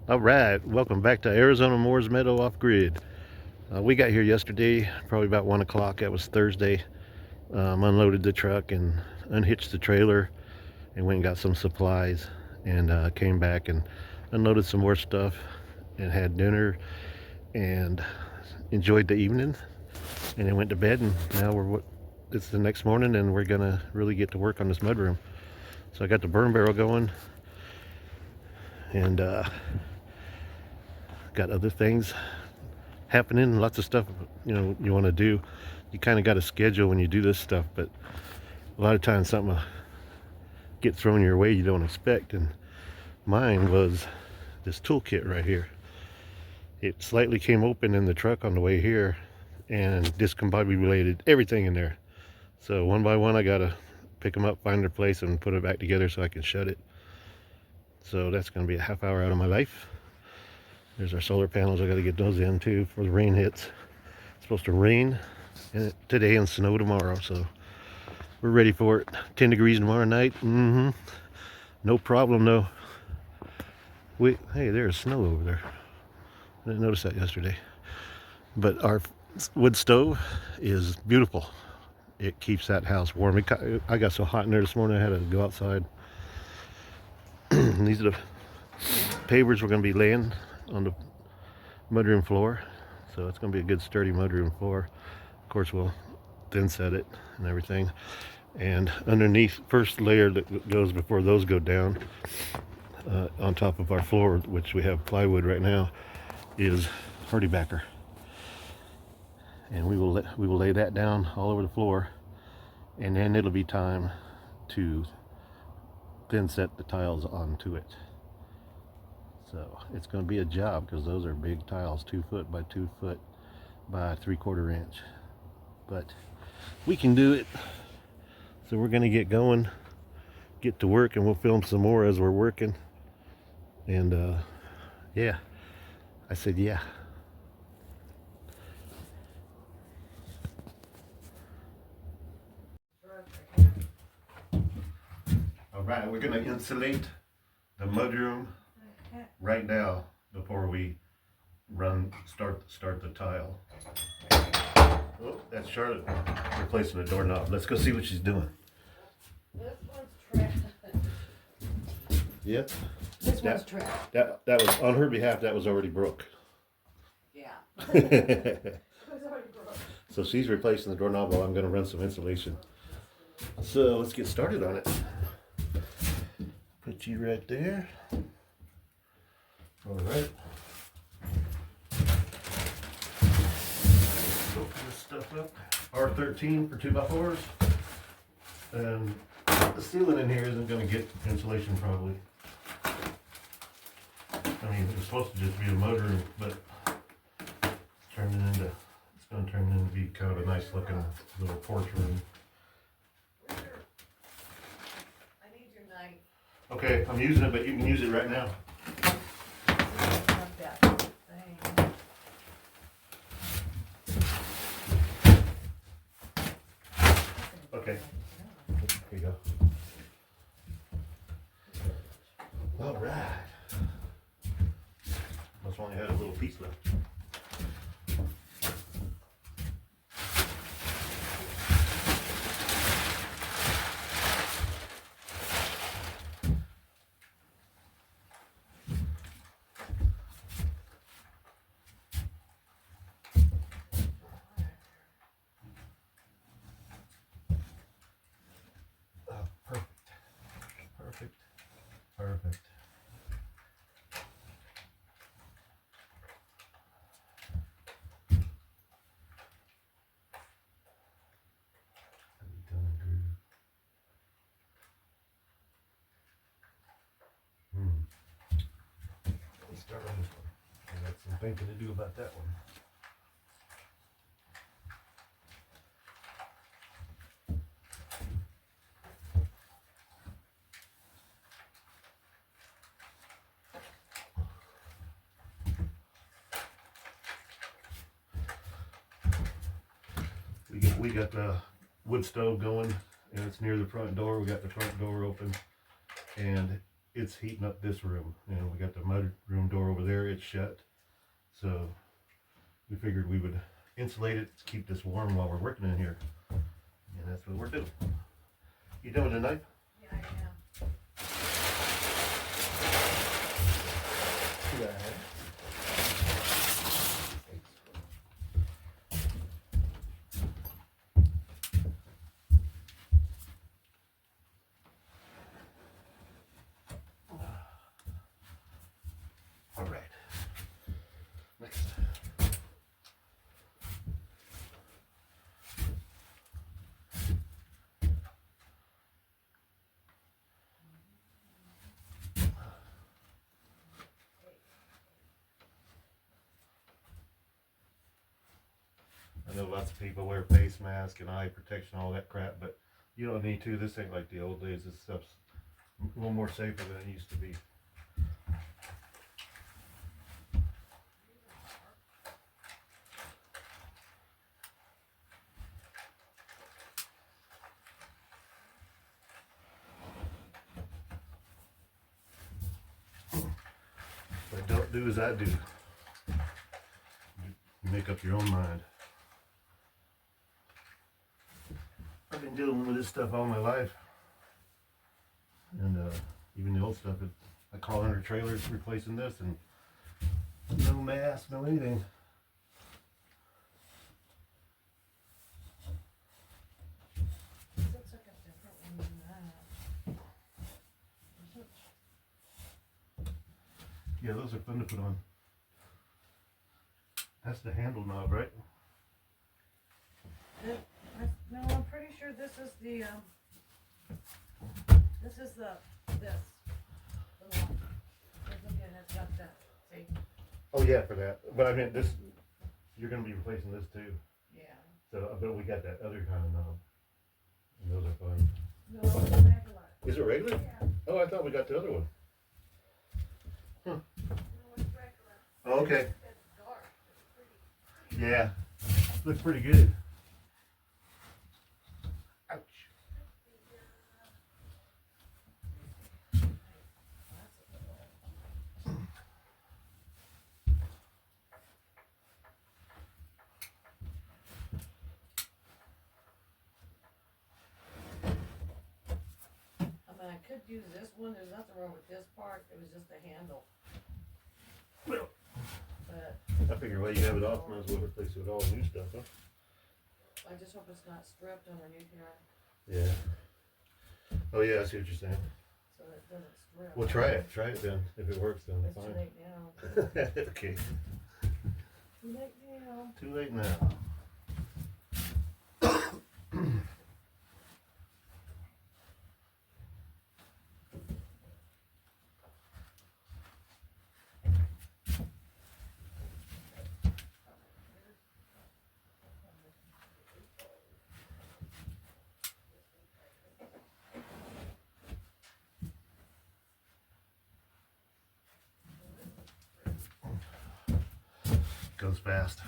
All right, welcome back to Arizona Moores Meadow off grid. We got here yesterday, probably about 1 o'clock. That was Thursday. Unloaded the truck and unhitched the trailer and went and got some supplies and came back and unloaded some more stuff and had dinner and enjoyed the evening and then went to bed. And now it's the next morning and we're gonna really get to work on this mudroom. So I got the burn barrel going and got other things happening, lots of stuff you want to do. You kind of got a schedule when you do this stuff, but a lot of times something will get thrown your way you don't expect, and mine was this toolkit right here. It slightly came open in the truck on the way here and discombobulated everything in there. So one by one I gotta pick them up, find their place, and put it back together so I can shut it. So that's going to be a half hour out of my life. There's our solar panels. I got to get those in too before the rain hits. It's supposed to rain today and snow tomorrow, so we're ready for it. 10 degrees tomorrow night. No problem though. Hey, there's snow over there. I didn't notice that yesterday. But our wood stove is beautiful. It keeps that house warm. I got so hot in there this morning I had to go outside. These are the pavers we're going to be laying on the mudroom floor. So it's going to be a good sturdy mudroom floor. Of course we'll thin set it and everything. And underneath, first layer that goes before those go down, on top of our floor, which we have plywood right now, is hardybacker. And we will lay that down all over the floor, and then it'll be time to thin set the tiles onto it. So it's going to be a job because those are big tiles, 2 foot by 2 foot by 3/4 inch. But we can do it. So we're going to get going, get to work, and we'll film some more as we're working. And yeah, I said yeah. All right, we're going to insulate the mudroom right now before we start the tile. Oh, that's Charlotte replacing the doorknob. Let's go see what she's doing. This one's trapped. Yep. This one's trapped. That was on her behalf. That was already broke. Yeah. So she's replacing the doorknob while I'm going to run some insulation. So let's get started on it. Put you right there. All right. Open this stuff up. R13 for 2x4s. And the ceiling in here isn't going to get insulation probably. I mean, it's supposed to just be a mudroom, but it's going to turn into be kind of a nice looking little porch room. I need your knife. Okay, I'm using it, but you can use it right now. Not that thing. Okay. Here you go. All right. Must only had a little piece left. Perfect. Let's start on this one. I got some thinking to do about that one. We got the wood stove going, and it's near the front door. We got the front door open, and it's heating up this room. You know, we got the mud room door over there, it's shut. So we figured we would insulate it to keep this warm while we're working in here. And that's what we're doing. You doing tonight? Yeah, I am. Yeah. All right. Next. I know lots of people wear face masks and eye protection, all that crap, but you don't need to. This ain't like the old days. This stuff's a little more safer than it used to be. But don't do as I do. You make up your own mind. I've been dealing with this stuff all my life. And even the old stuff, I call under trailers replacing this, and no mask, no anything. This looks like a different one than that. Is it? Yeah, those are fun to put on. That's the handle knob, right? No, I'm pretty sure this is the, this is the one. Again, it's got that, see? Oh yeah, for that. But I meant this, you're gonna be replacing this too. Yeah. So I bet we got that other kind of knob. And those are fun. No, it's regular. Is it regular? Yeah. Oh, I thought we got the other one. No, it's regular. Oh, okay. It's dark. It's pretty. Yeah. Looks pretty good. Ouch. I mean, I could use this one, there's nothing wrong with this part, it was just the handle. Well, But I figure while you have it off, might as well replace it with all new stuff, huh? I just hope it's not stripped underneath here, Yeah. Oh yeah, I see what you're saying. so it doesn't strip. Well, try it. Try it then. If it works, then It's too fine. late now. Okay. Too late now. Too late now. Goes fast.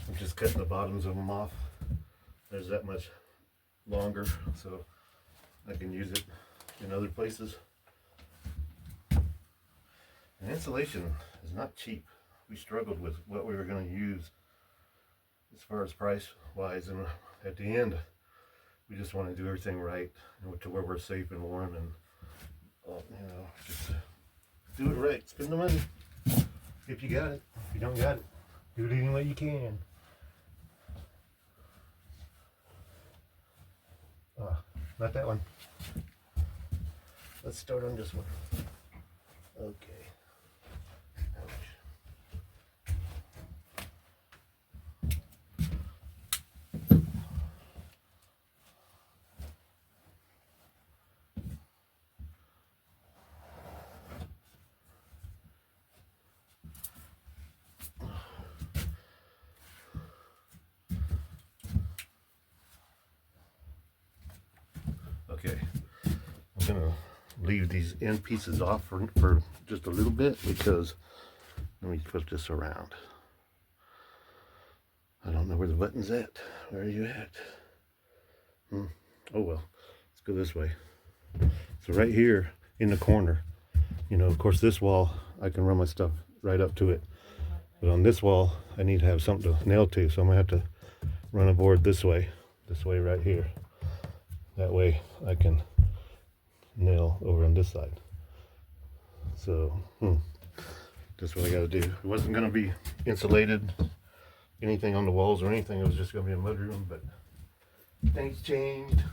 I'm just cutting the bottoms of them off. There's that much longer, so I can use it in other places. And insulation is not cheap. We struggled with what we were going to use as far as price wise, and at the end we just want to do everything right to where we're safe and warm, and just do it right. Spend the money if you got it. If you don't got it, do it any way you can. Not that one. Let's start on this one. Okay. Okay, I'm gonna leave these end pieces off for just a little bit, because let me put this around. I don't know where the button's at. Where are you at? Oh well, let's go this way. So right here in the corner, of course this wall, I can run my stuff right up to it. But on this wall, I need to have something to nail to, so I'm gonna have to run a board this way right here. That way I can nail over on this side. So, that's what I gotta do. It wasn't gonna be insulated, anything on the walls or anything. It was just gonna be a mudroom, but things changed.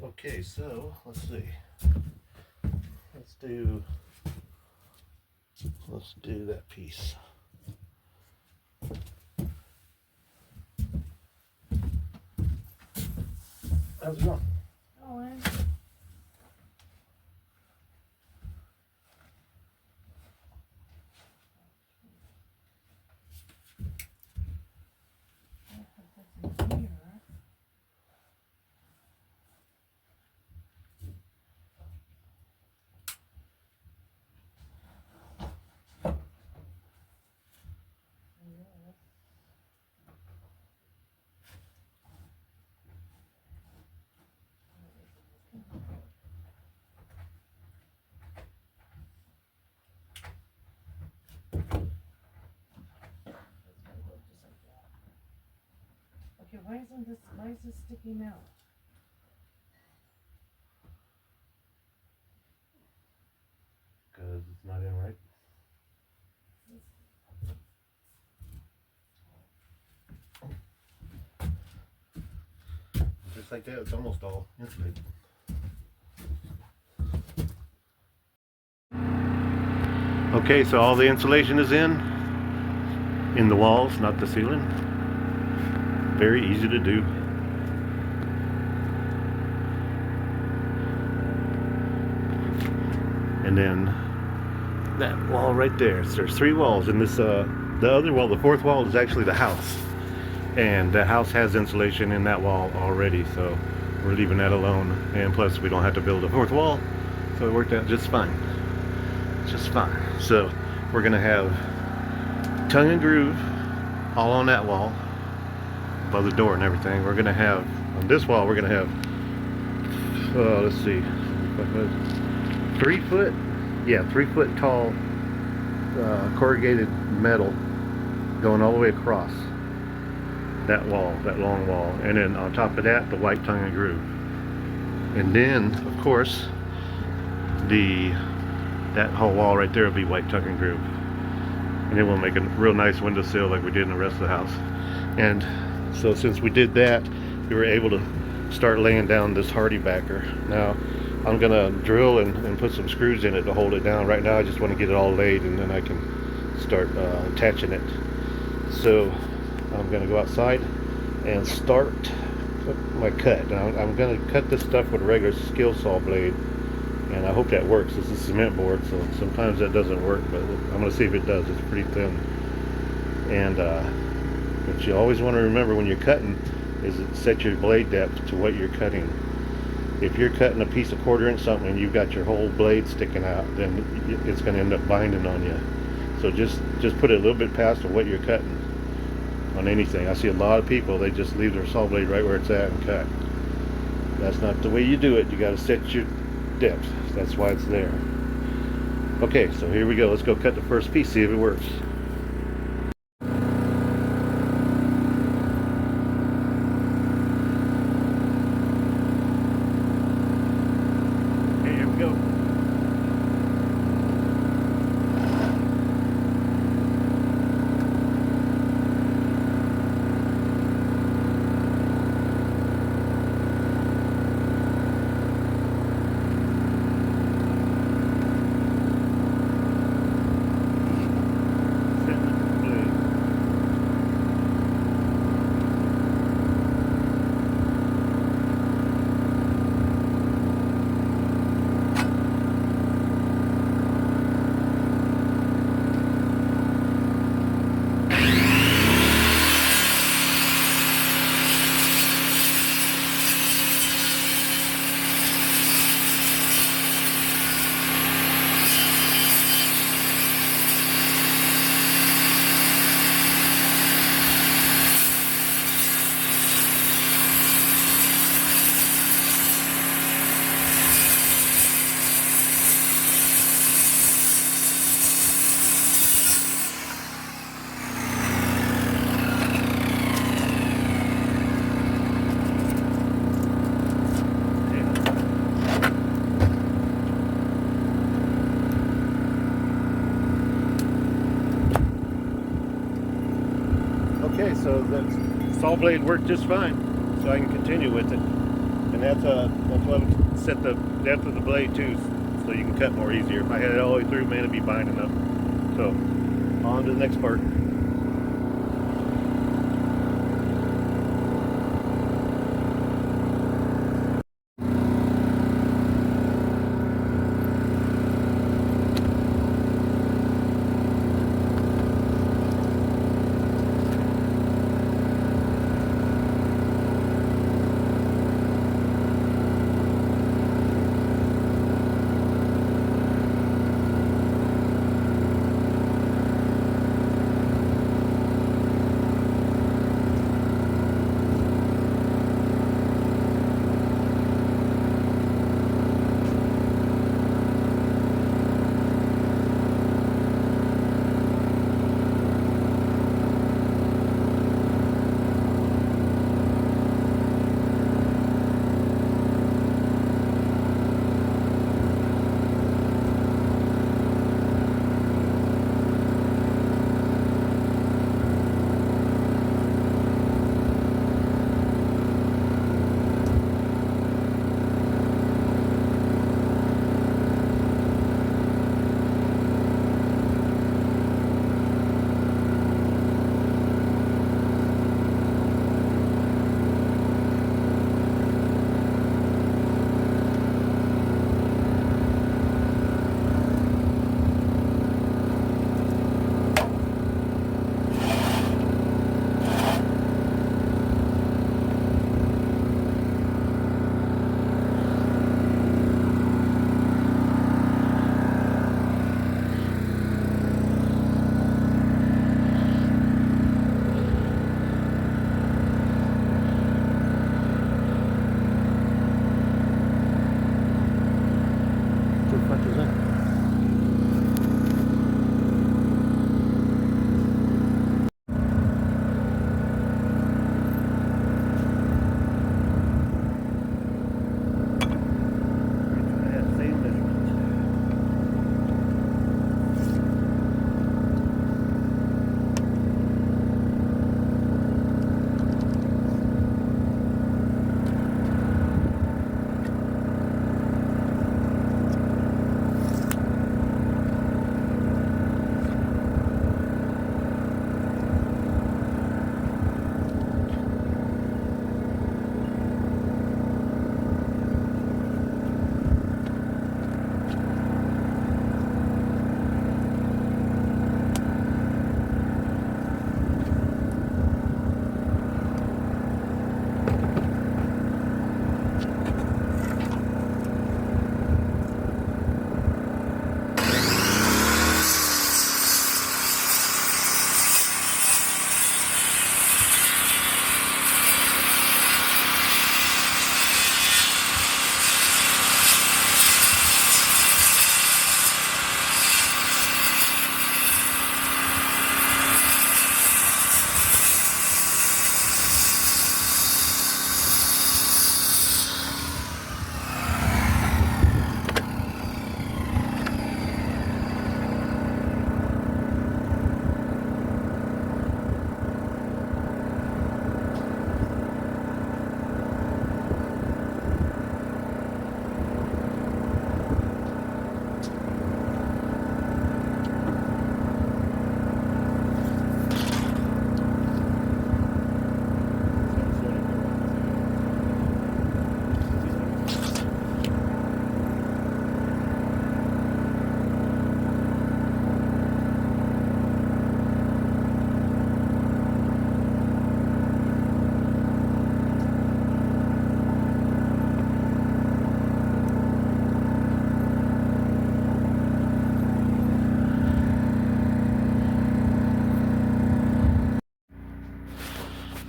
Okay, so let's see. Let's do that piece. How's it going? Oh, and okay, why is this sticking out? Because it's not in right. Just like that, it's almost all insulated. Okay, so all the insulation is in the walls, not the ceiling. Very easy to do. And then that wall right there. So there's 3 walls, and this the other wall, the 4th wall, is actually the house. And the house has insulation in that wall already, so we're leaving that alone. And plus we don't have to build a 4th wall, so it worked out just fine. Just fine. So we're gonna have tongue and groove all on that wall, above the door and everything. We're gonna have on this wall, we're gonna have let's see, 3 foot, yeah, 3 foot tall corrugated metal going all the way across that wall, that long wall, and then on top of that, the white tongue and groove. And then of course that whole wall right there will be white tongue and groove, and then we'll make a real nice windowsill like we did in the rest of the house. And so since we did that, we were able to start laying down this hardy backer. Now I'm gonna drill and put some screws in it to hold it down. Right now I just want to get it all laid, and then I can start attaching it. So I'm gonna go outside and start my cut. Now I'm gonna cut this stuff with a regular skill saw blade, and I hope that works. This is cement board, so sometimes that doesn't work, but I'm gonna see if it does. It's pretty thin. And what you always want to remember when you're cutting is set your blade depth to what you're cutting. If you're cutting a piece of 1/4 inch something and you've got your whole blade sticking out, then it's going to end up binding on you. So just put it a little bit past what you're cutting on anything. I see a lot of people, they just leave their saw blade right where it's at and cut. That's not the way you do it. You got to set your depth. That's why it's there. Okay, so here we go. Let's go cut the first piece, see if it works. Okay, here we go. Okay, so the saw blade worked just fine, so I can continue with it. And that's what I set the depth of the blade too, so you can cut more easier. If I had it all the way through, man, it'd be binding up. So on to the next part.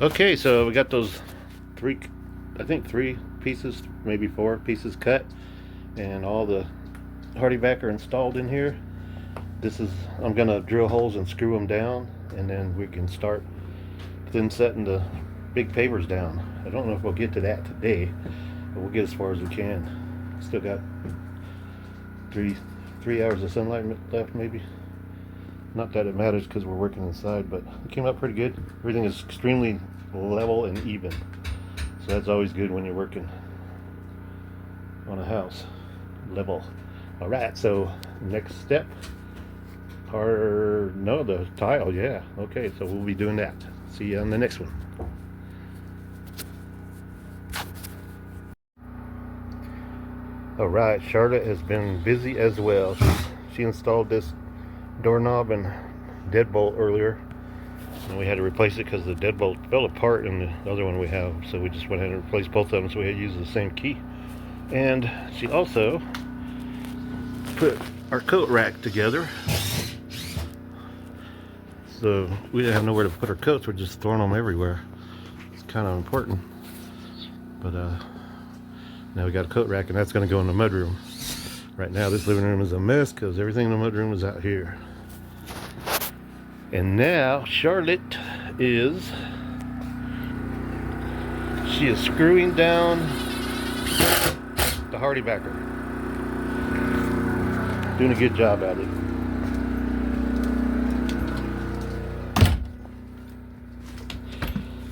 Okay, so we got those I think three pieces, maybe four pieces cut, and all the hardy back are installed in here. I'm gonna drill holes and screw them down, and then we can start then setting the big pavers down. I don't know if we'll get to that today, but we'll get as far as we can. Still got three hours of sunlight left, maybe. Not that it matters because we're working inside, but it came out pretty good. Everything is extremely level and even, so that's always good when you're working on a house. Level. All right, so next step, the tile. Yeah, okay, so we'll be doing that. See you on the next one. All right, Charlotte has been busy as well. She installed this doorknob and deadbolt earlier, and we had to replace it because the deadbolt fell apart in the other one we have, so we just went ahead and replaced both of them, so we had to use the same key. And she also put our coat rack together, so we didn't have nowhere to put our coats. We're just throwing them everywhere. It's kind of important, but now we got a coat rack, and that's going to go in the mudroom. Right now this living room is a mess because everything in the mudroom is out here. And now Charlotte is screwing down the hardy backer. Doing a good job at it.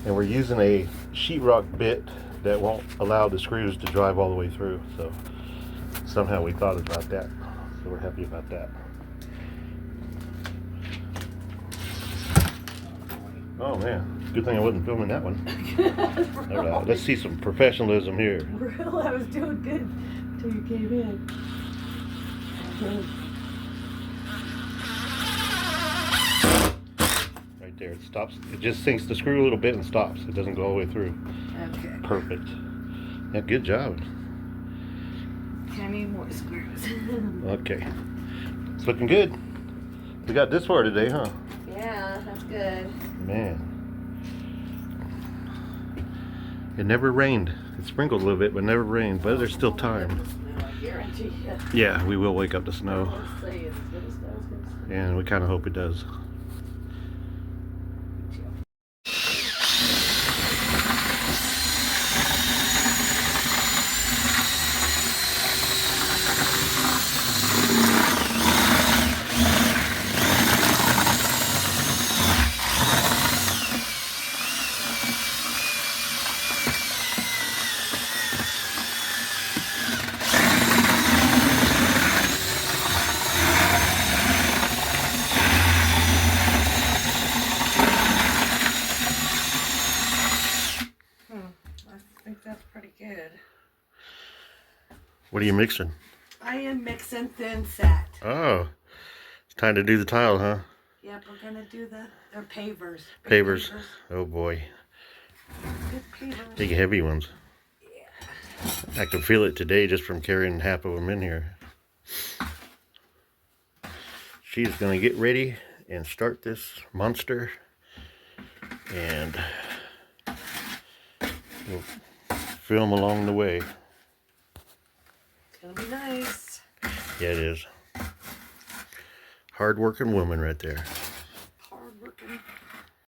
And we're using a sheetrock bit that won't allow the screws to drive all the way through. So somehow we thought about that. So we're happy about that. Oh man, good thing I wasn't filming that one. All right, let's see some professionalism here. Real, I was doing good until you came in. Right there, it stops. It just sinks the screw a little bit and stops. It doesn't go all the way through. Okay. Perfect. Yeah, good job. I need more screws. Okay, it's looking good. We got this far today, huh? Yeah, that's good. Man, it never rained. It sprinkled a little bit, but never rained. But there's still time. I guarantee you. Yeah, we will wake up to snow, Let's say it's good as snow, it's good as snow. and we kind of hope it does. I think that's pretty good. What are you mixing? I am mixing thin set. Oh, it's time to do the tile, huh? Yep, we're gonna do they're pavers. Big Pavers. Oh boy, Big pavers. big heavy ones. Yeah. I can feel it today just from carrying half of them in here. She's gonna get ready and start this monster, and we'll film along the way. It's gonna be nice. Yeah, it is. Hard-working woman right there.